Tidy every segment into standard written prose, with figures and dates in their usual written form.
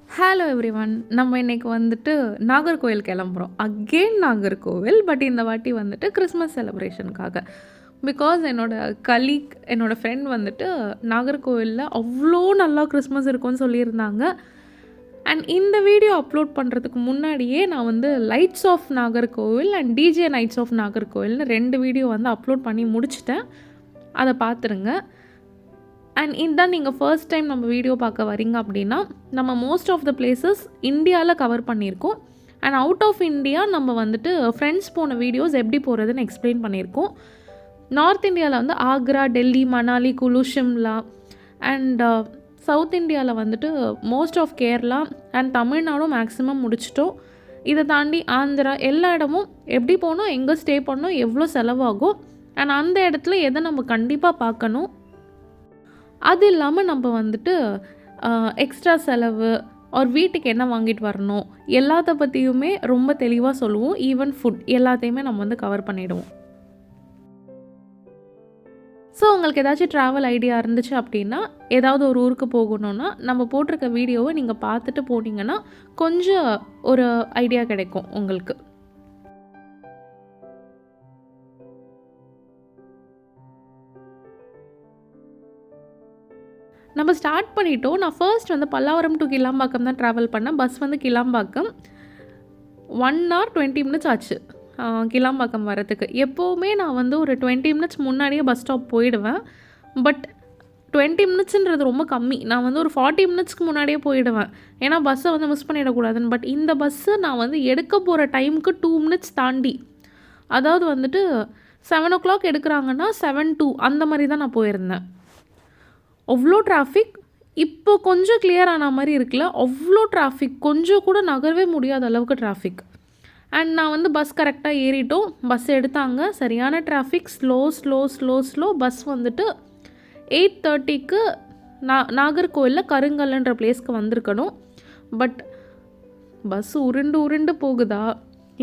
Hello everyone. நம்ம இன்னைக்கு வந்துட்டு நாகர்கோவில் கிளம்புறோம். அகெயின் நாகர்கோவில். பட் இந்த வாட்டி வந்துட்டு கிறிஸ்மஸ் செலிப்ரேஷனுக்காக. பிகாஸ் என்னோட கலீக், என்னோட ஃப்ரெண்ட் வந்துட்டு நாகர்கோவில்ல அவ்ளோ நல்லா கிறிஸ்மஸ் இருக்கும்னு சொல்லியிருந்தாங்க. அண்ட் இந்த வீடியோ அப்லோட் பண்ணுறதுக்கு முன்னாடியே நான் வந்து lights of Nagercoil and DJ nights of நாகர்கோவில்னு 2 வீடியோ வந்து அப்லோட் பண்ணி முடிச்சுட்டேன். அதை பார்த்துருங்க. அண்ட் இதுதான் நீங்கள் ஃபர்ஸ்ட் டைம் நம்ம வீடியோ பார்க்க வரீங்க அப்படின்னா, நம்ம மோஸ்ட் ஆஃப் த பிளேசஸ் இந்தியாவில் கவர் பண்ணியிருக்கோம். அண்ட் அவுட் ஆஃப் இந்தியா நம்ம வந்துட்டு ஃப்ரெண்ட்ஸ் போன வீடியோஸ் எப்படி போகிறதுன்னு எக்ஸ்பிளைன் பண்ணியிருக்கோம். நார்த் இந்தியாவில் வந்து ஆக்ரா, டெல்லி, மணாலி, குலு, ஷிம்லா அண்ட் சவுத் இந்தியாவில் வந்துட்டு மோஸ்ட் ஆஃப் கேரளா அண்ட் தமிழ்நாடும் மேக்ஸிமம் முடிச்சிட்டோம். இதை தாண்டி ஆந்திரா எல்லா இடமும் எப்படி போகணும், எங்கே ஸ்டே பண்ணணும், எவ்வளோ செலவாகும் அண்ட் அந்த இடத்துல எதை நம்ம கண்டிப்பாக பார்க்கணும், அது இல்லாமல் நம்ம வந்துட்டு எக்ஸ்ட்ரா செலவு ஒரு வீட்டுக்கு என்ன வாங்கிட்டு வரணும் எல்லாத்த பற்றியுமே ரொம்ப தெளிவாக சொல்லுவோம். ஈவன் ஃபுட் எல்லாத்தையுமே நம்ம வந்து கவர் பண்ணிவிடுவோம். ஸோ உங்களுக்கு ஏதாச்சும் ட்ராவல் ஐடியா இருந்துச்சு அப்படின்னா, ஏதாவது ஒரு ஊருக்கு போகணுன்னா நம்ம போட்டிருக்க வீடியோவை நீங்கள் பார்த்துட்டு போனீங்கன்னா கொஞ்சம் ஒரு ஐடியா கிடைக்கும் உங்களுக்கு. நம்ம ஸ்டார்ட் பண்ணிட்டோம். நான் ஃபர்ஸ்ட் வந்து பல்லாவரம் டு கிளாம்பாக்கம் தான் ட்ராவல் பண்ணேன். பஸ் வந்து கிளாம்பாக்கம் 1 hour 20 minutes ஆச்சு கிளாம்பாக்கம் வரத்துக்கு. எப்போவுமே நான் வந்து ஒரு 20 minutes முன்னாடியே பஸ் ஸ்டாப் போயிடுவேன். பட் 20 மினிட்ஸுன்றது ரொம்ப கம்மி. நான் வந்து ஒரு 40 மினிட்ஸ்க்கு முன்னாடியே போயிடுவேன். ஏன்னா பஸ்ஸை வந்து மிஸ் பண்ணிடக்கூடாதுன்னு. பட் இந்த பஸ்ஸு நான் வந்து எடுக்க போகிற டைமுக்கு 2 மினிட்ஸ் தாண்டி, அதாவது வந்துட்டு 7 o'clock எடுக்கிறாங்கன்னா 7 to அந்த மாதிரி தான் நான் போயிருந்தேன். அவ்வளோ டிராஃபிக். இப்போ கொஞ்சம் கிளியர் ஆன மாதிரி இருக்குல்ல, அவ்வளோ டிராஃபிக். கொஞ்சம் கூட நகரவே முடியாத அளவுக்கு டிராஃபிக். அண்ட் நான் வந்து பஸ் கரெக்டாக ஏறிட்டோம். பஸ் எடுத்தாங்க. சரியான டிராஃபிக். ஸ்லோ பஸ் வந்துட்டு 8:30க்கு நாகர்கோவிலில் கருங்கல்ன்ற பிளேஸ்க்கு வந்திருக்கணும். பட் பஸ் உருண்டு போகுதா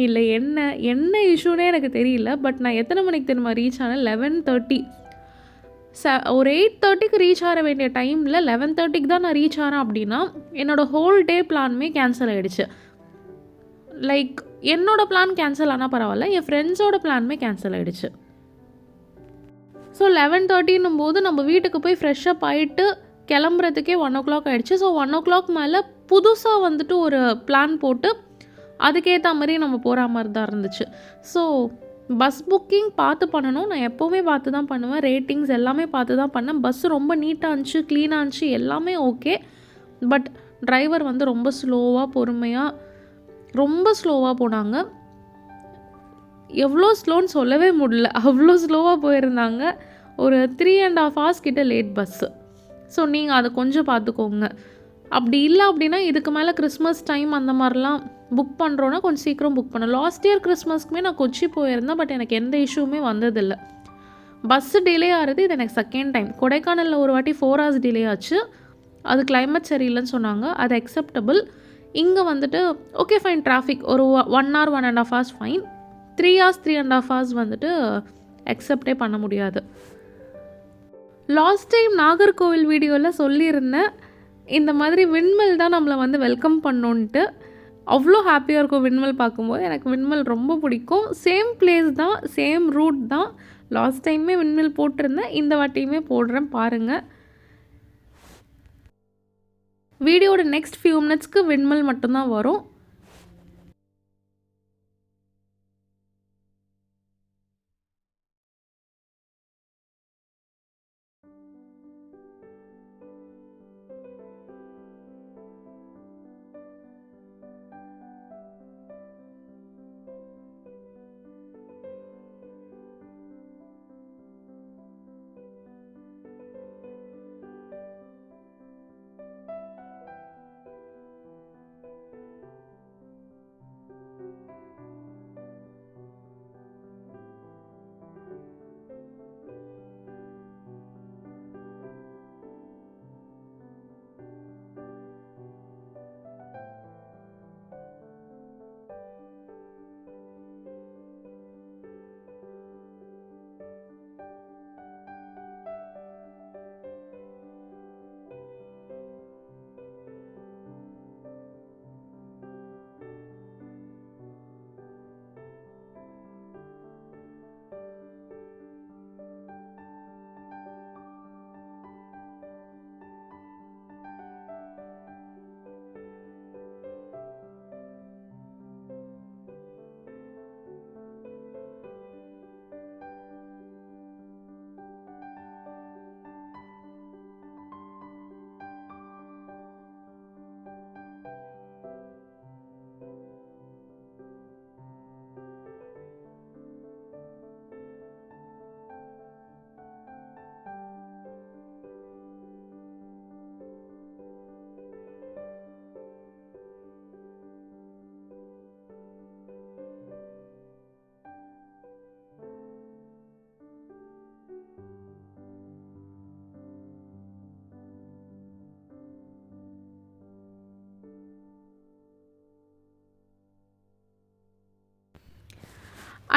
இல்லை என்ன இஷ்யூனே எனக்கு தெரியல. பட் நான் எத்தனை மணிக்கு தெரியுமா ரீச் ஆனேன்? 11:30. ஒரு 8:30க்கு ரீச் ஆக வேண்டிய டைமில் 11:30க்கு தான் நான் ரீச் ஆகிறேன் அப்படின்னா, என்னோடய ஹோல் டே பிளானுமே கேன்சல் ஆகிடுச்சு. லைக் என்னோடய பிளான் கேன்சல் ஆனால் பரவாயில்ல, என் ஃப்ரெண்ட்ஸோட பிளானுமே கேன்சல் ஆகிடுச்சு. ஸோ 11:30ன்னும் போது நம்ம வீட்டுக்கு போய் ஃப்ரெஷ்ஷப் ஆகிட்டு கிளம்புறதுக்கே 1 o'clock ஆகிடுச்சு. ஸோ 1 o'clock மேலே புதுசாக வந்துட்டு ஒரு பிளான் போட்டு அதுக்கேற்ற மாதிரி நம்ம போகிற மாதிரி தான் இருந்துச்சு. ஸோ பஸ் புக்கிங் பார்த்து பண்ணணும். நான் எப்போவுமே பார்த்து தான் பண்ணுவேன். ரேட்டிங்ஸ் எல்லாமே பார்த்து தான் பண்ணேன். பஸ்ஸு ரொம்ப நீட்டாக இருந்துச்சு, க்ளீனாக இருந்துச்சு, எல்லாமே ஓகே. பட் டிரைவர் வந்து ரொம்ப ஸ்லோவாக போனாங்க. எவ்வளோ ஸ்லோன்னு சொல்லவே முடியல, அவ்வளோ ஸ்லோவாக போயிருந்தாங்க. ஒரு 3.5 hours கிட்ட லேட் பஸ்ஸு. ஸோ நீங்கள் அதை கொஞ்சம் பார்த்துக்கோங்க. அப்படி இல்லை அப்படின்னா இதுக்கு மேலே கிறிஸ்மஸ் டைம் அந்த மாதிரிலாம் புக் பண்ணுறோன்னா கொஞ்சம் சீக்கிரம் புக் பண்ணணும். லாஸ்ட் இயர் கிறிஸ்மஸ்க்குமே நான் கொச்சி போயிருந்தேன். பட் எனக்கு எந்த இஷ்யூமே வந்ததில்லை. பஸ்ஸு டிலே ஆகிறது இது எனக்கு செகண்ட் டைம். கொடைக்கானலில் ஒரு வாட்டி 4 hours டிலே ஆச்சு. அது கிளைமேட் சரியில்லைன்னு சொன்னாங்க, அது அக்செப்டபிள். இங்கே வந்துட்டு ஓகே ஃபைன், டிராஃபிக் ஒரு 1 hour 1.5 hours fine. 3 hours 3.5 hours வந்துட்டு அக்செப்டே பண்ண முடியாது. லாஸ்ட் டைம் நாகர்கோவில் வீடியோவில் சொல்லியிருந்தேன், இந்த மாதிரி விண்மில் தான் நம்மளை வந்து வெல்கம் பண்ணோன்ட்டு. அவ்வளோ ஹாப்பியாக இருக்கும் விண்மில் பார்க்கும்போது. எனக்கு விண்மில் ரொம்ப பிடிக்கும். சேம் பிளேஸ் தான், சேம் ரூட் தான். லாஸ்ட் டைமே விண்மில் போட்டிருந்தேன், இந்த வாட்டியுமே போடுறேன் பாருங்கள். வீடியோட நெக்ஸ்ட் ஃபியூ மினிட்ஸ்க்கு விண்மில் மட்டும்தான் வரும்.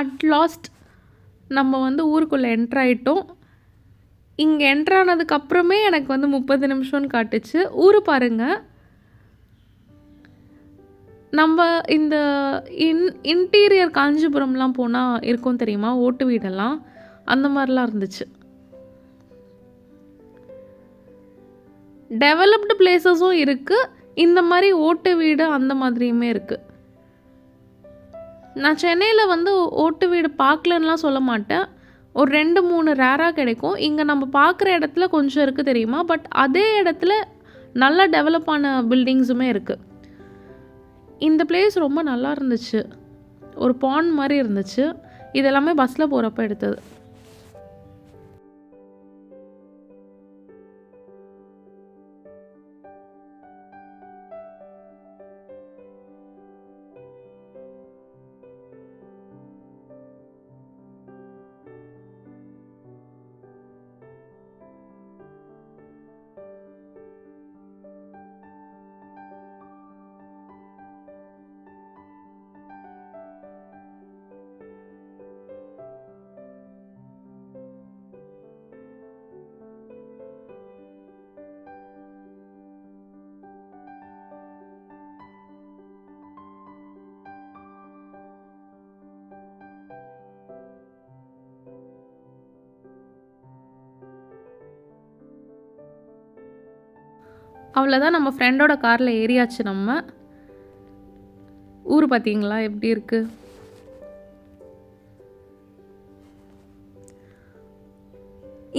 அட் லாஸ்ட் நம்ம வந்து ஊருக்குள்ளே என்ட்ரு ஆயிட்டோம். இங்கே என்ட்ரு ஆனதுக்கப்புறமே எனக்கு வந்து 30 நிமிஷம்னு காட்டுச்சு. ஊர் பாருங்க. நம்ம இந்த இன்டீரியர் காஞ்சிபுரம்லாம் போனா இருக்கும் தெரியுமா? ஓட்டு வீடெல்லாம். அந்த மாரிலாம் இருந்துச்சு. டெவலப்டு பிளேஸஸும் இருக்கு. இந்த மாரி ஓட்டு வீடு அந்த மாதிரியுமே இருக்கு. நான் சென்னையில வந்து ஓட்டு வீடு பார்க்கலன்னுலாம் சொல்ல மாட்டேன். ஒரு 2, 3 ரேரா கிடைக்கும். இங்க நம்ம பார்க்குற இடத்துல கொஞ்சம் இருக்கு தெரியுமா? பட் அதே இடத்துல நல்லா டெவலப் ஆன பில்டிங்ஸுமே இருக்கு. இந்த பிளேஸ் ரொம்ப நல்லா இருந்துச்சு. ஒரு பாண்ட் மாரி இருந்துச்சு. இது எல்லாமே பஸ்ல போறப்ப எடுத்தது. அவ்வளோதான் நம்ம ஃப்ரெண்டோட கார்ல ஏறியாச்சு நம்ம. ஊர் பார்த்தீங்களா எப்படி இருக்கு?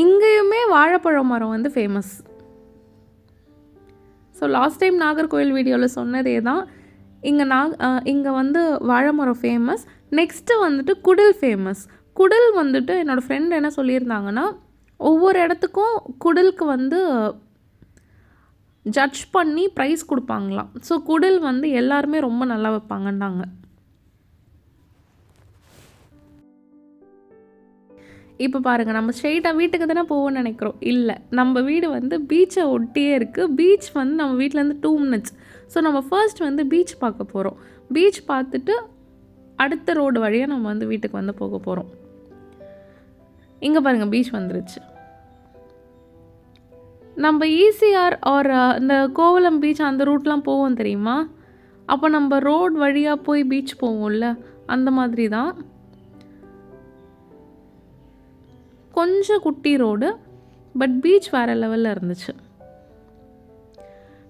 இங்கேயுமே வாழைப்பழ மரம் வந்து famous. So last time Nagercoil வீடியோவில் சொன்னதே தான். இங்கே வந்து வாழை மரம் ஃபேமஸ். நெக்ஸ்ட்டு வந்துட்டு குடில் ஃபேமஸ். குடில் வந்துட்டு என்னோடய ஃப்ரெண்ட் என்ன சொல்லியிருந்தாங்கன்னா, ஒவ்வொரு இடத்துக்கும் குடிலுக்கு வந்து ஜட்ஜ் பண்ணி ப்ரைஸ் கொடுப்பாங்களாம். ஸோ குடில் வந்து எல்லாருமே ரொம்ப நல்லா வைப்பாங்கன்னாங்க. இப்போ பாருங்கள், நம்ம ஸ்ட்ரெயிட்டாக வீட்டுக்கு தானே போவோம்னு நினைக்கிறோம். இல்லை, நம்ம வீடு வந்து பீச்சை ஒட்டியே இருக்குது. பீச் வந்து நம்ம வீட்டிலேருந்து 2 மினிட்ஸ். ஸோ நம்ம ஃபர்ஸ்ட் வந்து பீச் பார்க்க போகிறோம். பீச் பார்த்துட்டு அடுத்த ரோடு வழியாக நம்ம வந்து வீட்டுக்கு வந்து போக போகிறோம். இங்கே பாருங்கள், பீச் வந்துருச்சு. நம்ம ஈசிஆர் ஆர் இந்த கோவளம் பீச் அந்த ரூட்லாம் போவோம் தெரியுமா? அப்போ நம்ம ரோட் வழியாக போய் பீச் போவோம்ல, அந்த மாதிரி தான். கொஞ்சம் குட்டி ரோடு, பட் பீச் வேறு லெவலில் இருந்துச்சு.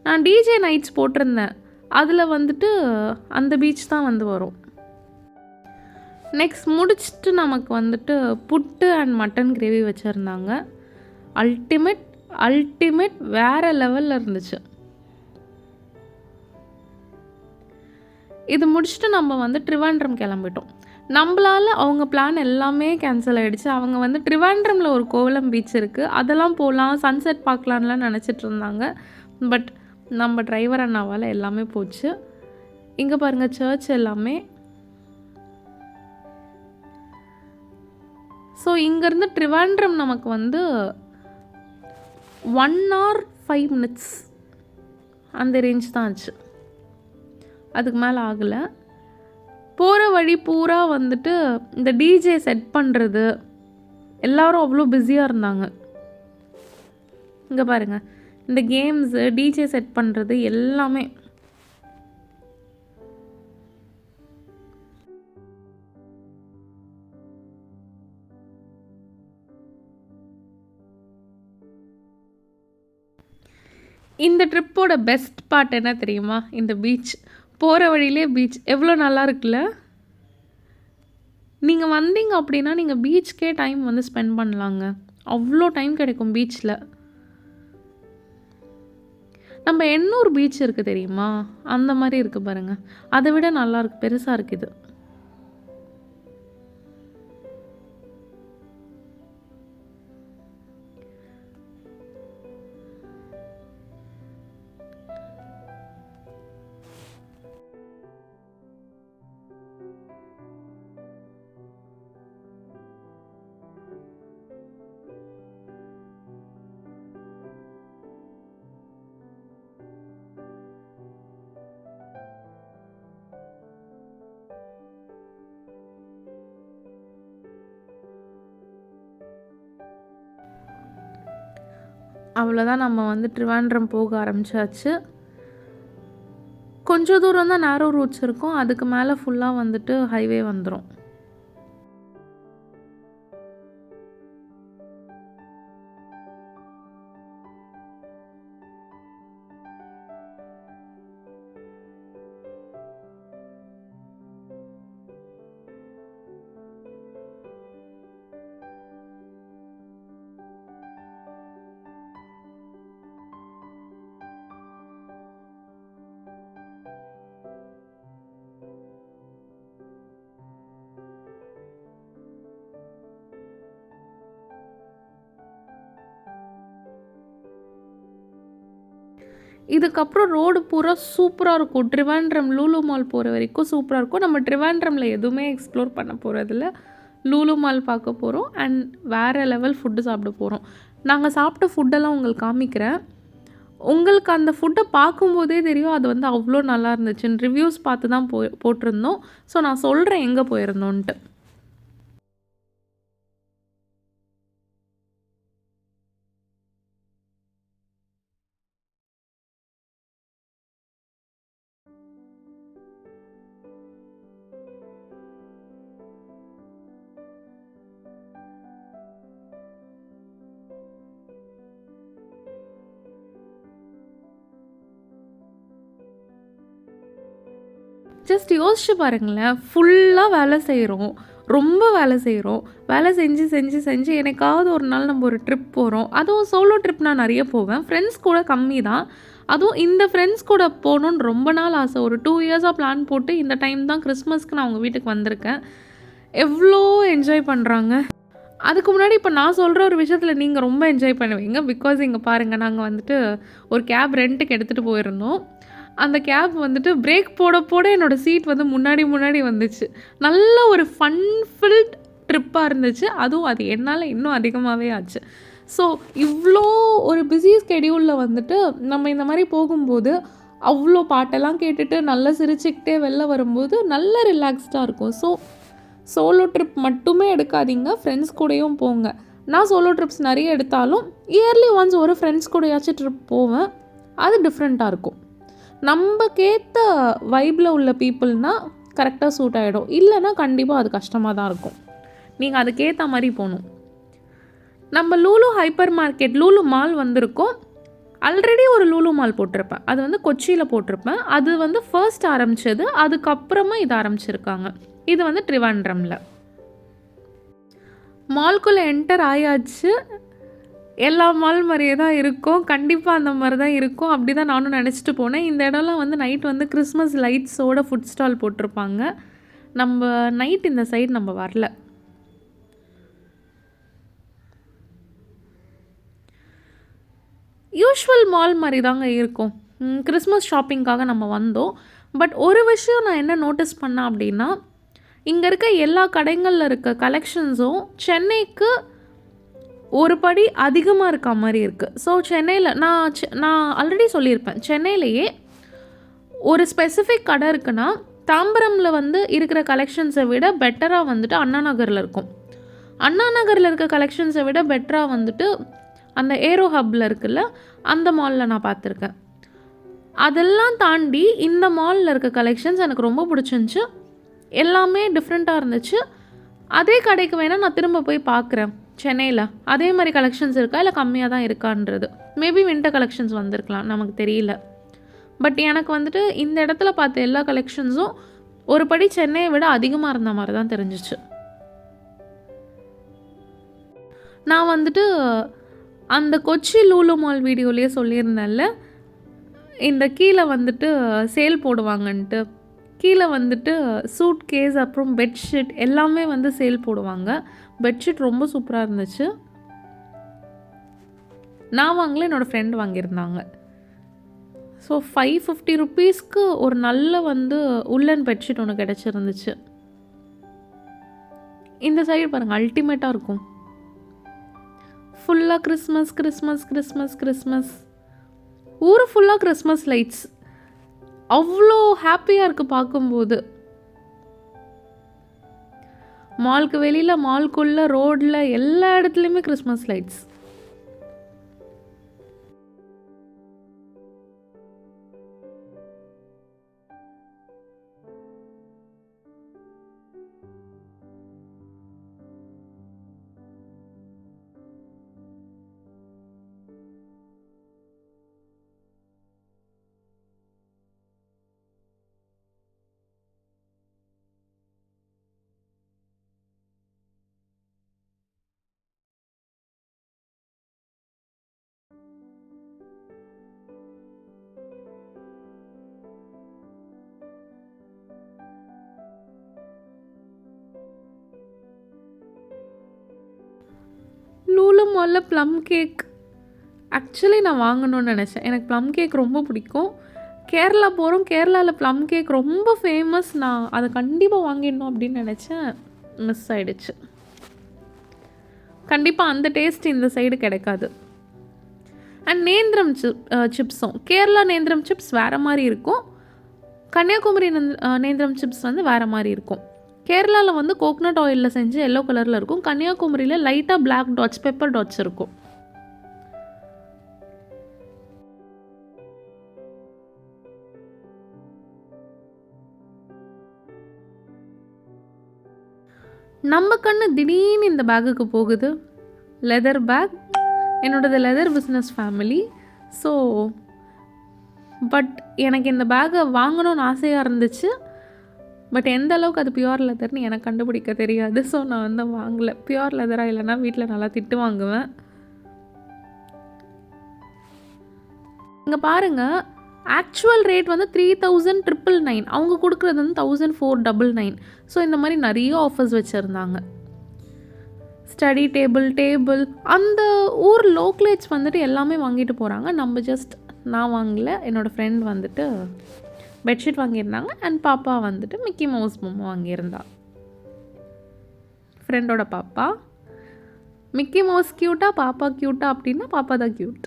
நான் டிஜே நைட்ஸ் போட்டிருந்தேன். அதில் வந்துட்டு அந்த பீச் தான் வந்து வரும். நெக்ஸ்ட் முடிச்சுட்டு நமக்கு வந்துட்டு புட்டு அண்ட் மட்டன் கிரேவி வச்சுருந்தாங்க. அல்டிமேட் வேறு லெவலில் இருந்துச்சு. இது முடிச்சுட்டு நம்ம வந்து ட்ரிவாண்ட்ரம் கிளம்பிட்டோம். நம்மளால் அவங்க பிளான் எல்லாமே கேன்சல் ஆகிடுச்சு. அவங்க வந்து ட்ரிவாண்ட்ரமில் ஒரு கோவளம் பீச் இருக்குது, அதெல்லாம் போகலாம், சன்செட் பார்க்கலான்லாம் நினச்சிட்டு இருந்தாங்க. பட் நம்ம டிரைவர் அண்ணாவால் எல்லாமே போச்சு. இங்கே பாருங்கள், சர்ச் எல்லாமே. ஸோ இங்கேருந்து ட்ரிவாண்ட்ரம் நமக்கு வந்து 1 hour 5 minutes அந்த ரேஞ்ச் தான் ஆச்சு. அதுக்கு மேலே ஆகலை. போகிற வழி பூரா வந்துட்டு இந்த டிஜே செட் பண்ணுறது, எல்லோரும் அவ்வளோ பிஸியாக இருந்தாங்க. இங்கே பாருங்கள், இந்த கேம்ஸு, டிஜே செட் பண்ணுறது எல்லாமே. இந்த ட்ரிப்போட பெஸ்ட் பார்ட் என்ன தெரியுமா? இந்த பீச். போகிற வழியிலே பீச் எவ்வளோ நல்லா இருக்குல்ல? நீங்கள் வந்தீங்க அப்படின்னா நீங்கள் பீச்சுக்கே டைம் வந்து ஸ்பெண்ட் பண்ணலாங்க. அவ்வளோ டைம் கிடைக்கும் பீச்சில். நம்ம எண்ணூர் பீச் இருக்குது தெரியுமா? அந்த மாதிரி இருக்குது பாருங்கள். அதை விட நல்லா இருக்குது, பெருசாக இருக்குது. அவ்வளோதான், நம்ம வந்து ட்ரிவாண்ட்ரம் போக ஆரம்பிச்சாச்சு. கொஞ்சம் தூரம் தான் நேரோ ரூட்ஸ் இருக்கும். அதுக்கு மேலே ஃபுல்லாக வந்துட்டு ஹைவே வந்துடும். இதுக்கப்புறம் ரோடு பூரா சூப்பராக இருக்கும். ட்ரிவாண்ட்ரம் லூலு மால் போகிற வரைக்கும் சூப்பராக இருக்கும். நம்ம ட்ரிவாண்ட்ரமில் எதுவுமே எக்ஸ்ப்ளோர் பண்ண போகிறதில்ல. லூலு மால் பார்க்க போகிறோம் அண்ட் வேறு லெவல் ஃபுட்டு சாப்பிட போகிறோம். நாங்கள் சாப்பிட்ட ஃபுட்டெல்லாம் உங்களுக்கு காமிக்கிறேன். உங்களுக்கு அந்த ஃபுட்டை பார்க்கும்போதே தெரியும் அது வந்து அவ்வளோ நல்லா இருந்துச்சுன்னு. ரிவ்யூஸ் பார்த்து தான் போட்டிருந்தோம். ஸோ நான் சொல்கிறேன் எங்கே போயிருந்தோன்ட்டு. ஜஸ்ட் யோசிச்சு பாருங்களேன், ஃபுல்லாக வேலை செய்கிறோம், ரொம்ப வேலை செய்கிறோம். வேலை செஞ்சு செஞ்சு செஞ்சு எனக்காவது ஒரு நாள் நம்ம ஒரு ட்ரிப் போகிறோம். அதுவும் சோலோ ட்ரிப் நான் நிறைய போவேன். ஃப்ரெண்ட்ஸ் கூட கம்மி தான். அதுவும் இந்த ஃப்ரெண்ட்ஸ் கூட போகணுன்னு ரொம்ப நாள் ஆசை. ஒரு 2 இயர்ஸாக பிளான் போட்டு இந்த டைம் தான் கிறிஸ்மஸ்க்கு நான் அவங்க வீட்டுக்கு வந்திருக்கேன். எவ்வளோ என்ஜாய் பண்ணுறாங்க. அதுக்கு முன்னாடி இப்போ நான் சொல்கிற ஒரு விஷயத்தில் நீங்கள் ரொம்ப என்ஜாய் பண்ணுவீங்க. பிகாஸ் இங்கே பாருங்கள், நாங்கள் வந்துட்டு ஒரு கேப் ரெண்ட்டுக்கு எடுத்துகிட்டு போயிருந்தோம். அந்த கேப் வந்துட்டு பிரேக் போட போட என்னோடய சீட் வந்து முன்னாடி வந்துச்சு. நல்ல ஒரு ஃபன் ஃபில்ட் ட்ரிப்பாக இருந்துச்சு. அதுவும் அது என்னால் இன்னும் அதிகமாகவே ஆச்சு. ஸோ இவ்வளோ ஒரு பிஸி ஸ்கெடியூலில் வந்துட்டு நம்ம இந்த மாதிரி போகும்போது அவ்வளோ பாட்டெல்லாம் கேட்டுட்டு நல்லா சிரிச்சுக்கிட்டே வெளில வரும்போது நல்ல ரிலாக்ஸ்டாக இருக்கும். ஸோ சோலோ ட்ரிப் மட்டுமே எடுக்காதீங்க, ஃப்ரெண்ட்ஸ் கூடயும் போங்க. நான் சோலோ ட்ரிப்ஸ் நிறைய எடுத்தாலும் இயர்லி ஒன்ஸ் ஒரு ஃப்ரெண்ட்ஸ் கூடயாச்சும் ட்ரிப் போவேன். அது டிஃப்ரெண்ட்டாக இருக்கும். நம்மக்கேற்ற வைப்பில் உள்ள பீப்புள்னால் கரெக்டாக சூட் ஆகிடும். இல்லைன்னா கண்டிப்பாக அது கஷ்டமாக தான் இருக்கும். நீங்கள் அதுக்கேற்ற மாதிரி போகணும். நம்ம Lulu hyper market Lulu mall வந்திருக்கோம். ஆல்ரெடி ஒரு லூலு மால் போட்டிருப்பேன். அது வந்து கொச்சியில் போட்டிருப்பேன். அது வந்து ஃபர்ஸ்ட் ஆரம்பித்தது. அதுக்கப்புறமா இது ஆரம்பிச்சிருக்காங்க. இது வந்து ட்ரிவாண்ட்ரமில். மால்குள்ளே என்டர் ஆயாச்சு. எல்லா மால் மாதிரியே தான் இருக்கும். கண்டிப்பாக அந்த மாதிரி தான் இருக்கும். அப்படி தான் நானும் நினச்சிட்டு போனேன். இந்த இடம்லாம் வந்து நைட் வந்து கிறிஸ்மஸ் லைட்ஸோட ஃபுட் ஸ்டால் போட்டிருப்பாங்க. நம்ம நைட் இந்த சைடு நம்ம வரல. யூஷுவல் மால் மாதிரி தாங்க இருக்கும். கிறிஸ்மஸ் ஷாப்பிங்காக நம்ம வந்தோம். பட் ஒரு விஷயம் நான் என்ன நோட்டீஸ் பண்ணேன் அப்படின்னா, இங்கே இருக்க எல்லா கடைகளில் இருக்க கலெக்ஷன்ஸும் சென்னைக்கு ஒரு படி அதிகமாக இருக்க மாதிரி இருக்குது. ஸோ சென்னையில் நான் ஆல்ரெடி சொல்லியிருப்பேன், சென்னையிலேயே ஒரு ஸ்பெசிஃபிக் கடை இருக்குன்னா தாம்பரமில் வந்து இருக்கிற கலெக்ஷன்ஸை விட பெட்டராக வந்துட்டு அண்ணா நகரில் இருக்கும். அண்ணா நகரில் இருக்க கலெக்ஷன்ஸை விட பெட்டராக வந்துட்டு அந்த ஏரோ ஹப்பில் இருக்குல்ல, அந்த மாலில் நான் பார்த்துருக்கேன். அதெல்லாம் தாண்டி இந்த மாலில் இருக்க கலெக்ஷன்ஸ் எனக்கு ரொம்ப பிடிச்சிருந்துச்சு. எல்லாமே டிஃப்ரெண்ட்டாக இருந்துச்சு. அதே கடைக்கு வேணால் நான் திரும்ப போய் பார்க்குறேன் சென்னையில். அதே மாதிரி கலெக்ஷன்ஸ் இருக்கா இல்லை கம்மியாக தான் இருக்கான்றது. மேபி வின்டர் கலெக்ஷன்ஸ் வந்திருக்கலாம், நமக்கு தெரியல. பட் எனக்கு வந்துட்டு இந்த இடத்துல பார்த்த எல்லா கலெக்ஷன்ஸும் ஒரு படி சென்னையை விட அதிகமாக இருந்த மாதிரி தான் தெரிஞ்சிச்சு. நான் வந்துட்டு அந்த கொச்சி லூலு மால் வீடியோலேயே சொல்லியிருந்தேன்ல, இந்த கீழே வந்துட்டு சேல் போடுவாங்கன்ட்டு. கீழே வந்துட்டு சூட் கேஸ் அப்புறம் பெட்ஷீட் எல்லாமே வந்து சேல் போடுவாங்க. பெட்ஷீட் ரொம்ப சூப்பராக இருந்துச்சு. நான் வாங்கல, என்னோடய ஃப்ரெண்ட் வாங்கியிருந்தாங்க. ஸோ 550 ருப்பீஸ்க்கு ஒரு நல்ல வந்து உள்ளன் பெட்ஷீட் ஒன்று கிடச்சிருந்துச்சு. இந்த சைடு பாருங்கள், அல்டிமேட்டாக இருக்கும். ஃபுல்லாக கிறிஸ்மஸ் கிறிஸ்மஸ் கிறிஸ்மஸ் கிறிஸ்மஸ், ஊர் ஃபுல்லாக கிறிஸ்மஸ் லைட்ஸ். அவ்வளோ ஹாப்பியாக இருக்குது பார்க்கும்போது. மாலுக்கு வெளியில், மால்குள்ளே, ரோடில் எல்லா இடத்துலையுமே கிறிஸ்மஸ் லைட்ஸ். மாலில் ப்ளம் கேக் ஆக்சுவலி நான் வாங்கணும்னு நினச்சேன். எனக்கு ப்ளம் கேக் ரொம்ப பிடிக்கும். கேரளா போகிறோம், கேரளாவில் ப்ளம் கேக் ரொம்ப ஃபேமஸ். நான் அதை கண்டிப்பாக வாங்கிடணும் அப்படின்னு நினச்சேன். மிஸ் ஆகிடுச்சு. கண்டிப்பாக அந்த டேஸ்ட் இந்த சைடு கிடைக்காது. அண்ட் நேந்திரம் சிப்ஸும், கேரளா நேந்திரம் சிப்ஸ் வேறு மாதிரி இருக்கும். கன்னியாகுமரி நேந்திரம் சிப்ஸ் வந்து வேறு மாதிரி இருக்கும். கேரளாவில் வந்து கோகனட் ஆயிலில் செஞ்சு எல்லோ கலரில் இருக்கும். கன்னியாகுமரியில் லைட்டாக பிளாக் டாட்ஸ், பெப்பர் டாட்ஸ் இருக்கும். நம்ம கண்ணு திடீர்னு இந்த பேக்குக்கு போகுது. Leather bag. என்னோடது leather business family. So but எனக்கு இந்த பேக்கை வாங்கணும்னு ஆசையாக இருந்துச்சு. பட் எந்த அளவுக்கு அது பியூர் லெதர்னு எனக்கு கண்டுபிடிக்க தெரியாது. ஸோ நான் வந்து வாங்கலை. பியூர் லெதராக இல்லைன்னா வீட்டில் நல்லா திட்டு வாங்குவேன். இங்கே பாருங்கள், ஆக்சுவல் ரேட் வந்து 3,999. அவங்க கொடுக்குறது வந்து 1,499. ஸோ இந்த மாதிரி நிறைய ஆஃபர்ஸ் வச்சுருந்தாங்க. ஸ்டடி டேபிள் அந்த ஊர் லோக்கலேட்ஸ் வந்துட்டு எல்லாமே வாங்கிட்டு போகிறாங்க. நம்ம ஜஸ்ட் நான் வாங்கலை, என்னோடய ஃப்ரெண்ட் வந்துட்டு பெட்ஷீட் வாங்கியிருந்தாங்க. அண்ட் பாப்பா வந்துட்டு மிக்கி மவுஸ் பொம்மை வாங்கியிருந்தா. ஃப்ரெண்டோட பாப்பா. மிக்கி மவுஸ் க்யூட்டா, பாப்பா க்யூட்டா அப்படின்னா பாப்பா தான் க்யூட்.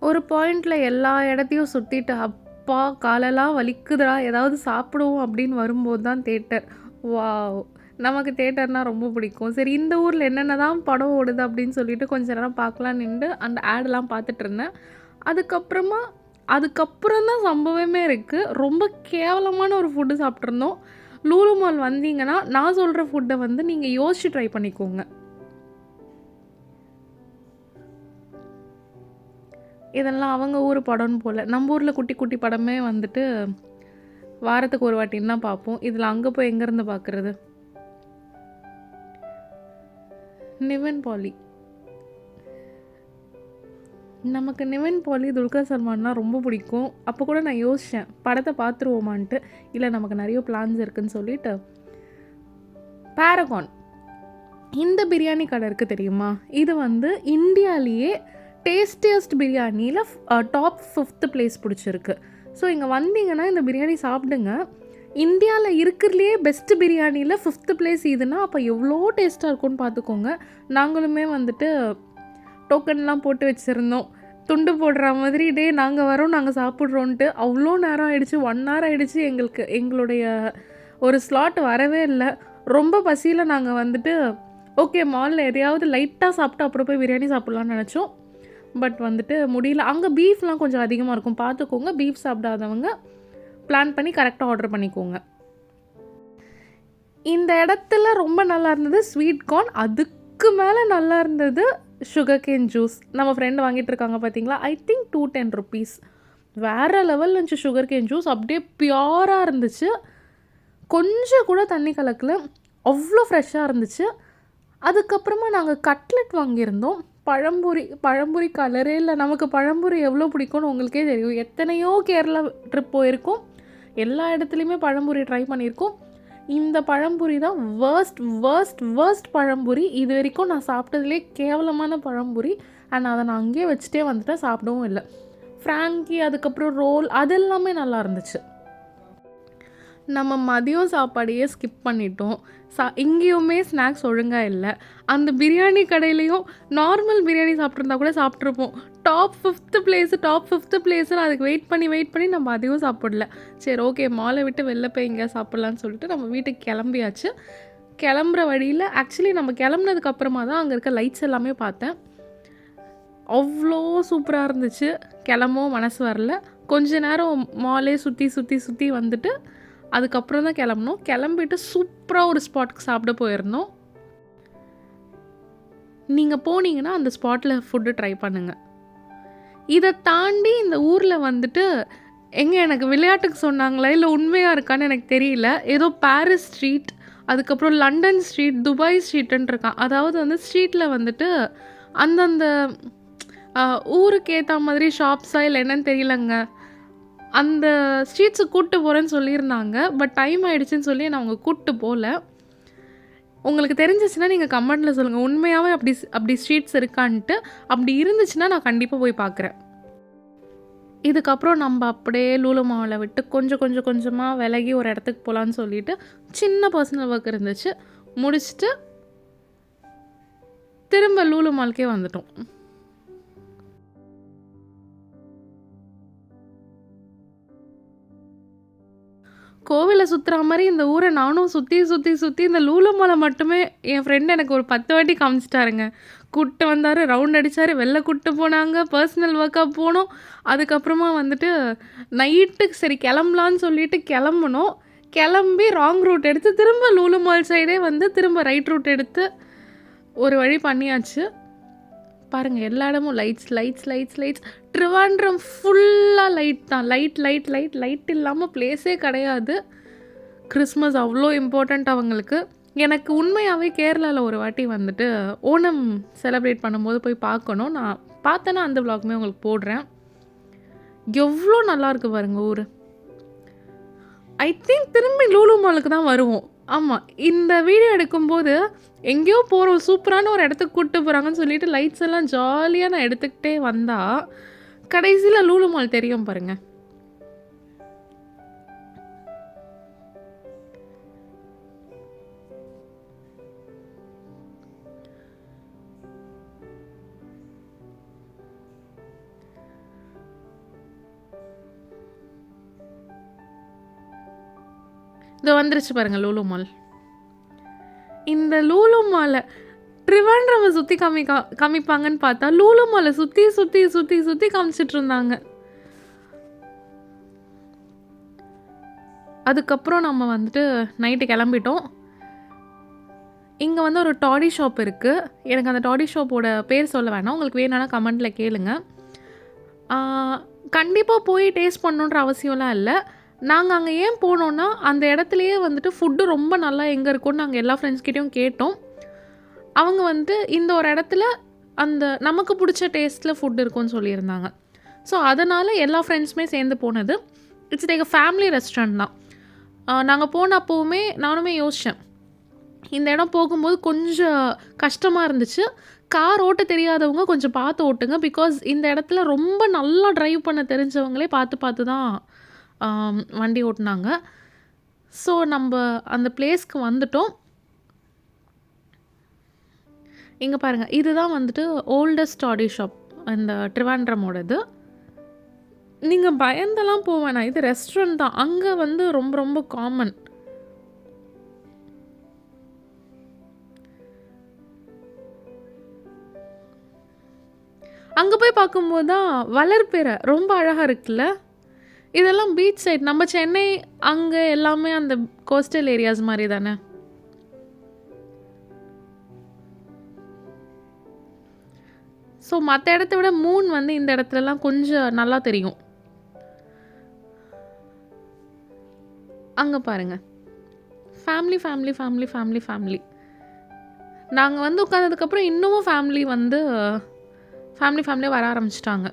ஒரு பாயிண்டில் எல்லா இடத்தையும் சுற்றிட்டு அப்பா காலெல்லாம் வலிக்குதுடா, ஏதாவது சாப்பிடுவோம் அப்படின்னு வரும்போது தான் தேட்டர். வாவ், நமக்கு தேட்டர்னால் ரொம்ப பிடிக்கும். சரி, இந்த ஊரில் என்னென்ன தான் படம் ஓடுது அப்படின்னு சொல்லிட்டு கொஞ்ச நேரம் பார்க்கலாம் நின்று அந்த ஆடெல்லாம் பார்த்துட்டு இருந்தேன். அதுக்கப்புறம் தான் சம்பவமே இருக்குது. ரொம்ப கேவலமான ஒரு ஃபுட்டு சாப்பிட்ருந்தோம். லூலு மால் வந்தீங்கன்னா நான் சொல்கிற ஃபுட்டை வந்து நீங்கள் யோசிச்சு ட்ரை பண்ணிக்கோங்க. இதெல்லாம் அவங்க ஊர் படம்னு போல். நம்ம ஊரில் குட்டி குட்டி படமே வந்துட்டு வாரத்துக்கு ஒரு வாட்டின்னு தான் பார்ப்போம். இதில் அங்கே போய் எங்கேருந்து பார்க்குறது? நிவின் பாலி. நமக்கு நிவின் பாலி, துல்கர் சல்மான்னா ரொம்ப பிடிக்கும். அப்போ கூட நான் யோசித்தேன் படத்தை பார்த்துருவோமான்ட்டு. இல்லை, நமக்கு நிறைய பிளான்ஸ் இருக்குதுன்னு சொல்லிட்டு பேரகான் இந்த பிரியாணி கடை இருக்குது தெரியுமா? இது வந்து இந்தியாவிலேயே டேஸ்டியஸ்ட் பிரியாணியில் டாப் 5th பிளேஸ் பிடிச்சிருக்கு. ஸோ இங்கே வந்தீங்கன்னா இந்த பிரியாணி சாப்பிடுங்க. இந்தியாவில் இருக்கிறதுலையே பெஸ்ட்டு பிரியாணியில் 5th பிளேஸ் இதுன்னா அப்போ எவ்வளோ டேஸ்ட்டாக இருக்கும்னு பார்த்துக்கோங்க. நாங்களுமே வந்துட்டு டோக்கன்லாம் போட்டு வச்சுருந்தோம். துண்டு போடுற மாதிரி, டே நாங்கள் வரோம், நாங்கள் சாப்பிட்றோன்ட்டு. அவ்வளோ நேரம் ஆகிடுச்சு, 1 hour ஆகிடுச்சு. எங்களுடைய ஒரு ஸ்லாட் வரவே இல்லை. ரொம்ப பசியில் நாங்கள் வந்துட்டு ஓகே மாலில் எதையாவது லைட்டாக சாப்பிட்டு அப்புறம் போய் பிரியாணி சாப்பிட்லான்னு நினச்சோம். பட் வந்துட்டு முடியல. அங்கே பீஃப்லாம் கொஞ்சம் அதிகமாக இருக்கும், பார்த்துக்கோங்க. பீஃப் சாப்பிடாதவங்க பிளான் பண்ணி கரெக்டாக ஆர்டர் பண்ணிக்கோங்க. இந்த இடத்துல ரொம்ப நல்லா இருந்தது ஸ்வீட் கார்ன். அதுக்கு மேலே நல்லா இருந்தது சுகர் கேன் ஜூஸ். நம்ம ஃப்ரெண்டு வாங்கிட்டு இருக்காங்க பார்த்தீங்களா? I think 210 rupees. வேறு லெவல் இருந்துச்சு சுகர் கேன் ஜூஸ். அப்படியே பியூராக இருந்துச்சு. கொஞ்சம் கூட தண்ணி கலக்கல, அவ்வளோ ஃப்ரெஷ்ஷாக இருந்துச்சு. அதுக்கப்புறமா நாங்கள் கட்லெட் வாங்கியிருந்தோம். பழம்புரி கலரே இல்லை. நமக்கு பழம்புரி எவ்வளோ பிடிக்கும்னு உங்களுக்கே தெரியும். எத்தனையோ கேரளா ட்ரிப் போயிருக்கோம், எல்லா இடத்துலையுமே பழம்புரி ட்ரை பண்ணியிருக்கோம். இந்த பழம்புரி தான் வேர்ஸ்ட் பழம்புரி. இது வரைக்கும் நான் சாப்பிட்டதுலேயே கேவலமான பழம்புரி. அண்ட் அதை நான் அங்கேயே வச்சுட்டே வந்துட்டேன், சாப்பிடவும் இல்லை. ஃப்ராங்கி, அதுக்கப்புறம் ரோல், அது எல்லாமே நல்லா இருந்துச்சு. நம்ம மதியம் சாப்பாடையே ஸ்கிப் பண்ணிட்டோம். இங்கேயுமே ஸ்நாக்ஸ் ஒழுங்காக இல்லை. அந்த பிரியாணி கடையிலையும் நார்மல் பிரியாணி சாப்பிட்ருந்தா கூட சாப்பிட்ருப்போம். டாப் 5th பிளேஸ்னு அதுக்கு வெயிட் பண்ணி நம்ம அதையும் சாப்பிடல. சரி, ஓகே, மாலை விட்டு வெளில போய் எங்கேயா சாப்பிட்லான்னு சொல்லிட்டு நம்ம வீட்டுக்கு கிளம்பியாச்சு. கிளம்புற வழியில் ஆக்சுவலி நம்ம கிளம்புனதுக்கப்புறமா தான் அங்கே இருக்க லைட்ஸ் எல்லாமே பார்த்தேன். அவ்வளோ சூப்பராக இருந்துச்சு. கிளம்பவும் மனசு வரல. கொஞ்ச நேரம் மாலே சுற்றி வந்துட்டு அதுக்கப்புறம் தான் கிளம்பணும். கிளம்பிட்டு சூப்பராக ஒரு ஸ்பாட்டுக்கு சாப்பிட போயிருந்தோம். நீங்கள் போனீங்கன்னா அந்த ஸ்பாட்டில் ஃபுட்டு ட்ரை பண்ணுங்கள். இதை தாண்டி இந்த ஊரில் வந்துட்டு எனக்கு விளையாட்டுக்கு சொன்னாங்களா? இல்ல உண்மையா இருக்கான்னு எனக்கு தெரியல. ஏதோ பாரிஸ் ஸ்ட்ரீட், அதுக்கப்புறம் லண்டன் ஸ்ட்ரீட், துபாய் ஸ்ட்ரீட்டுன்னு இருக்கான். அதாவது வந்து ஸ்ட்ரீட்ல வந்துட்டு அந்தந்த அ ஊருக்கு ஏத்தா மாதிரி ஷாப்ஸா இல்ல என்னன்னு தெரியலங்க. அந்த ஸ்ட்ரீட்ஸுக்கு கூட்டு போறேன்னு சொல்லியிருந்தாங்க. பட் டைம் ஆயிடுச்சுன்னு சொல்லி என்ன அவங்க கூட்டு போல. உங்களுக்கு தெரிஞ்சுச்சுன்னா நீங்க கமெண்ட்ல சொல்லுங்க. உண்மையாவே அப்படி ஸ்ட்ரீட்ஸ் இருக்கான்ட்டு. அப்படி இருந்துச்சுன்னா நான் கண்டிப்பா போய் பார்க்குறேன். இதுக்கப்புறம் நம்ம அப்படியே லூலு மாலை விட்டு கொஞ்சம் கொஞ்சம் கொஞ்சமாக விலகி ஒரு இடத்துக்கு போகலான்னு சொல்லிட்டு சின்ன பர்சனல் ஒர்க் இருந்துச்சு, முடிச்சுட்டு திரும்ப லூலு மால்க்கே வந்துட்டோம். கோவிலை சுற்றுற மாதிரி இந்த ஊரை நானும் சுற்றி சுற்றி சுற்றி இந்த லூலு மாலை மட்டுமே என் ஃப்ரெண்டு எனக்கு ஒரு 10 வாட்டி காமிச்சிட்டாருங்க. கூப்பிட்டு வந்தார், ரவுண்ட் அடித்தார், வெளில கூப்பிட்டு போனாங்க, பர்சனல் ஒர்க்காக போனோம். அதுக்கப்புறமா வந்துட்டு நைட்டுக்கு சரி கிளம்பலான்னு சொல்லிட்டு கிளம்புனோம். கிளம்பி ராங் ரூட் எடுத்து திரும்ப லூலு மால் சைடே வந்து திரும்ப ரைட் ரூட் எடுத்து ஒரு வழி பண்ணியாச்சு. பாருங்கள், எல்லா இடமும் lights lights lights lights. Trivandrum ஃபுல்லாக லைட் தான். லைட் லைட் லைட் லைட் இல்லாமல் பிளேஸே கிடையாது. கிறிஸ்மஸ் அவ்வளோ இம்பார்ட்டண்ட் அவங்களுக்கு. எனக்கு உண்மையாகவே கேரளாவில் ஒரு வாட்டி வந்துட்டு ஓணம் செலிப்ரேட் பண்ணும்போது போய் பார்க்கணும். நான் பார்த்தேன்னா அந்த விலாகுமே உங்களுக்கு போடுறேன். எவ்வளோ நல்லாயிருக்கு பாருங்க ஊர். ஐ திங்க் திரும்பி லூலு மாலுக்கு தான் வருவோம். ஆமாம், இந்த வீடியோ எடுக்கும்போது எங்கேயோ போகிறோம், சூப்பரான ஒரு இடத்துக்கு கூப்பிட்டு போகிறாங்கன்னு சொல்லிட்டு லைட்ஸ் எல்லாம் ஜாலியாக நான் எடுத்துக்கிட்டே வந்தால் கடைசியில் லூலு மால் தெரியும் பாருங்கள். இது வந்துருச்சு பாருங்கள் லூலு மால். இந்த லூலு மாலை ட்ரிவாண்ட்ரமை சுற்றி காமிப்பாங்கன்னு பார்த்தா லூலு மாலை சுற்றி சுற்றி சுற்றி சுற்றி காமிச்சிட்டு இருந்தாங்க. அதுக்கப்புறம் நம்ம வந்துட்டு நைட்டு கிளம்பிட்டோம். இங்கே வந்து ஒரு டாடி ஷாப் இருக்குது. எனக்கு அந்த டாடி ஷாப்போட பேர் சொல்ல வேணாம், உங்களுக்கு வேணும்னா கமெண்ட்டில் கேளுங்க. கண்டிப்பாக போய் டேஸ்ட் பண்ணணுன்ற அவசியம்லாம் இல்லை. நாங்கள் அங்கே ஏன் போனோன்னா அந்த இடத்துலையே வந்துட்டு ஃபுட்டு ரொம்ப நல்லா எங்கே இருக்கும்னு நாங்கள் எல்லா ஃப்ரெண்ட்ஸ்கிட்டையும் கேட்டோம். அவங்க வந்துட்டு இந்த ஒரு இடத்துல அந்த நமக்கு பிடிச்ச டேஸ்ட்டில் ஃபுட் இருக்கும்னு சொல்லியிருந்தாங்க. ஸோ அதனால் எல்லா ஃப்ரெண்ட்ஸுமே சேர்ந்து போனது. இட்ஸ் லைக் ஃபேமிலி ரெஸ்டாரண்ட் தான். நாங்கள் போன அப்போவுமே நானுமே யோசித்தேன், இந்த இடம் போகும்போது கொஞ்சம் கஷ்டமாக இருந்துச்சு. கார் ஓட்ட தெரியாதவங்க கொஞ்சம் பார்த்து ஓட்டுங்க. பிகாஸ் இந்த இடத்துல ரொம்ப நல்லா ட்ரைவ் பண்ண தெரிஞ்சவங்களே பார்த்து பார்த்து தான் வண்டி ஓட்டினாங்க. ஸோ நம்ம அந்த பிளேஸ்க்கு வந்துட்டோம். இங்கே பாருங்கள், இதுதான் வந்துட்டு ஓல்டஸ்ட் டாடி ஷாப் இந்த ட்ரிவாண்ட்ரமோடது. நீங்கள் பயந்தெல்லாம் போவேணா, இது ரெஸ்டாரண்ட் தான். அங்கே வந்து ரொம்ப ரொம்ப காமன். அங்கே போய் பார்க்கும்போது தான் வளர்பிறை ரொம்ப அழகாக இருக்குல்ல. இதெல்லாம் பீச் சைட். நம்ம சென்னை அங்கே எல்லாமே அந்த கோஸ்டல் ஏரியாஸ் மாதிரி தானே. ஸோ மற்ற இடத்த விட மூன் வந்து இந்த இடத்துலலாம் கொஞ்சம் நல்லா தெரியும். அங்கே பாருங்கள், family family family family family. நாங்கள் வந்து உட்காந்ததுக்கப்புறம் இன்னமும் ஃபேமிலியாக வர ஆரம்பிச்சிட்டாங்க.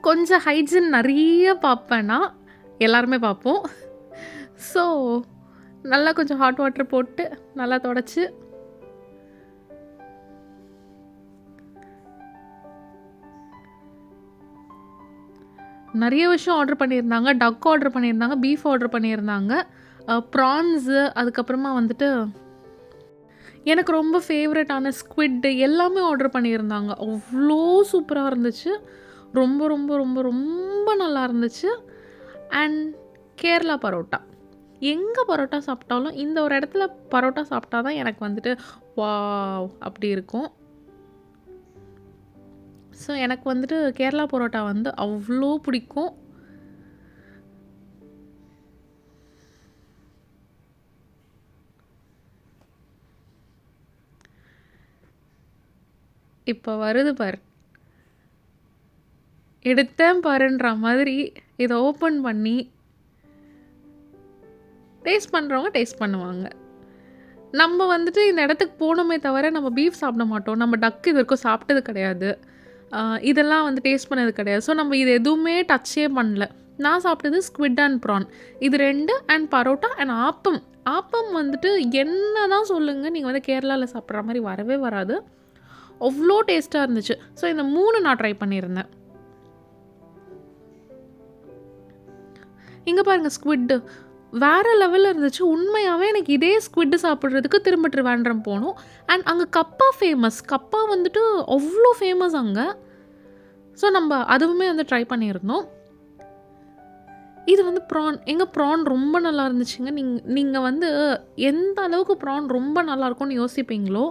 கொஞ்சம் ஹைஜீன் நிறைய பார்ப்பேன்னா எல்லாருமே பார்ப்போம். ஸோ நல்லா கொஞ்சம் ஹாட் வாட்டர் போட்டு நல்லா தொடச்சி நிறைய விஷயம் ஆர்டர் பண்ணியிருந்தாங்க. டக் ஆர்டர் பண்ணியிருந்தாங்க, பீஃப் ஆர்டர் பண்ணியிருந்தாங்க, ப்ரான்ஸு, அதுக்கப்புறமா வந்துட்டு எனக்கு ரொம்ப ஃபேவரட்டான ஸ்குவிட் எல்லாமே ஆர்டர் பண்ணியிருந்தாங்க. அவ்வளோ சூப்பராக இருந்துச்சு. ரொம்ப ரொம்ப ரொம்ப ரொம்ப நல்லா இருந்துச்சு. அண்ட் கேரளா பரோட்டா, எங்கே பரோட்டா சாப்பிட்டாலும் இந்த ஒரு இடத்துல பரோட்டா சாப்பிட்டா தான் எனக்கு வந்துட்டு வாவ் அப்படி இருக்கும். ஸோ எனக்கு வந்துட்டு கேரளா பரோட்டா வந்து அவ்வளோ பிடிக்கும். இப்போ வருது பாரு. எடுத்தேன் பாருன்ற மாதிரி இதை ஓப்பன் பண்ணி டேஸ்ட் பண்ணுறவங்க டேஸ்ட் பண்ணுவாங்க. நம்ம வந்துட்டு இந்த இடத்துக்கு போகணுமே தவிர நம்ம பீஃப் சாப்பிட மாட்டோம். நம்ம டக் இது வரைக்கும் சாப்பிட்டது கிடையாது. இதெல்லாம் வந்து டேஸ்ட் பண்ணது கிடையாது. ஸோ நம்ம இது எதுவுமே டச்சே பண்ணல. நான் சாப்பிட்டது ஸ்குவிட் அண்ட் ப்ரான். இது 2 அண்ட் பரோட்டா அண்ட் ஆப்பம். ஆப்பம் வந்துட்டு என்ன தான் சொல்லுங்கள், நீங்கள் வந்து கேரளாவில் சாப்பிட்ற மாதிரி வரவே வராது. அவ்வளோ டேஸ்ட்டாக இருந்துச்சு. ஸோ இந்த 3 நான் ட்ரை பண்ணியிருந்தேன். இங்கே பாருங்கள், ஸ்குவிட்டு வேறு லெவலில் இருந்துச்சு. உண்மையாகவே எனக்கு இதே ஸ்குவிட்டு சாப்பிட்றதுக்கு திரும்ப ட்ரிவாண்ட்ரம் போகணும். அண்ட் அங்கே கப்பா ஃபேமஸ். கப்பா வந்துட்டு அவ்வளோ ஃபேமஸ் அங்கே. ஸோ நம்ம அதுவுமே வந்து ட்ரை பண்ணியிருந்தோம். இது வந்து ப்ரான். ப்ரான் ரொம்ப நல்லா இருந்துச்சுங்க. நீங்கள் வந்து எந்த அளவுக்கு ப்ரான் ரொம்ப நல்லாயிருக்கும்னு யோசிப்பீங்களோ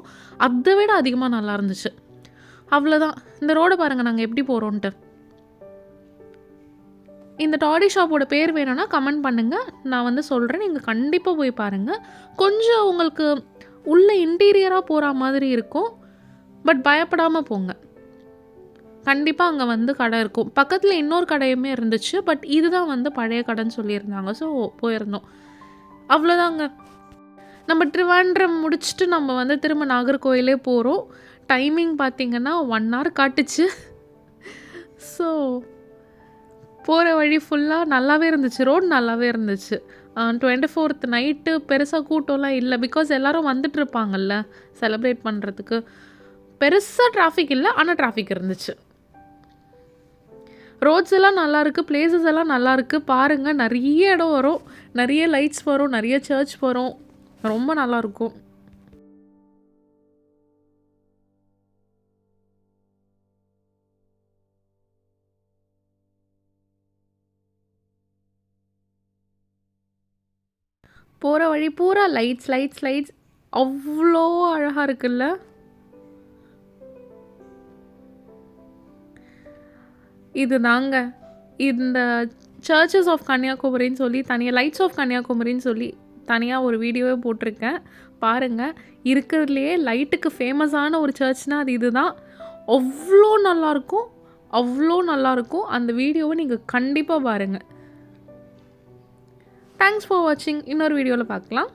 அதை விட அதிகமாக நல்லா இருந்துச்சு. அவ்வளோதான். இந்த ரோடை பாருங்கள் நாங்கள் எப்படி போகிறோன்ட்டு. இந்த டாடி ஷாப்போட பேர் வேணும்னா கமெண்ட் பண்ணுங்கள், நான் வந்து சொல்கிறேன். நீங்கள் கண்டிப்பாக போய் பாருங்கள். கொஞ்சம் உங்களுக்கு உள்ள இன்டீரியராக போகிற மாதிரி இருக்கும். பட் பயப்படாமல் போங்க. கண்டிப்பாக அங்கே வந்து கடை இருக்கும். பக்கத்தில் இன்னொரு கடையுமே இருந்துச்சு. பட் இதுதான் வந்து பழைய கடைன்னு சொல்லியிருந்தாங்க. ஸோ போயிருந்தோம். அவ்வளோதாங்க. நம்ம ட்ரிவாண்ட்ரம் முடிச்சுட்டு நம்ம வந்து திரும்ப நாகர்கோயிலே போகிறோம். டைமிங் பார்த்திங்கன்னா 1 hour காட்டுச்சு. ஸோ போகிற வழி ஃபுல்லாக நல்லாவே இருந்துச்சு. ரோடு நல்லாவே இருந்துச்சு. 24th நைட்டு பெருசாக கூட்டம்லாம் இல்லை. பிகாஸ் எல்லோரும் வந்துட்டுருப்பாங்கல்ல செலிப்ரேட் பண்ணுறதுக்கு. பெருசாக டிராஃபிக் இல்லை, ஆனால் டிராஃபிக் இருந்துச்சு. ரோட்ஸ் எல்லாம் நல்லாயிருக்கு, பிளேசஸ் எல்லாம் நல்லாயிருக்கு. பாருங்கள், நிறைய இடம் வரும், நிறைய லைட்ஸ் வரும், நிறைய சர்ச் வரும். ரொம்ப நல்லாயிருக்கும். போகிற வழி பூரா லைட்ஸ் லைட்ஸ் லைட்ஸ் அவ்வளோ அழகாக இருக்குல்ல. இது தாங்க இந்த சர்ச்சஸ் ஆஃப் கன்னியாகுமரின்னு சொல்லி தனியாக, லைட்ஸ் ஆஃப் கன்னியாகுமரின்னு சொல்லி தனியாக ஒரு வீடியோவே போட்டிருக்கேன். பாருங்கள், இருக்கிறதுலையே லைட்டுக்கு ஃபேமஸான ஒரு சர்ச்னால் அது இது தான். அவ்வளோ நல்லாயிருக்கும், அவ்வளோ நல்லாயிருக்கும். அந்த வீடியோவை நீங்கள் கண்டிப்பாக பாருங்கள். தேங்க்ஸ் ஃபார் வாட்சிங். இன்னொரு வீடியோவில் பார்க்கலாம்.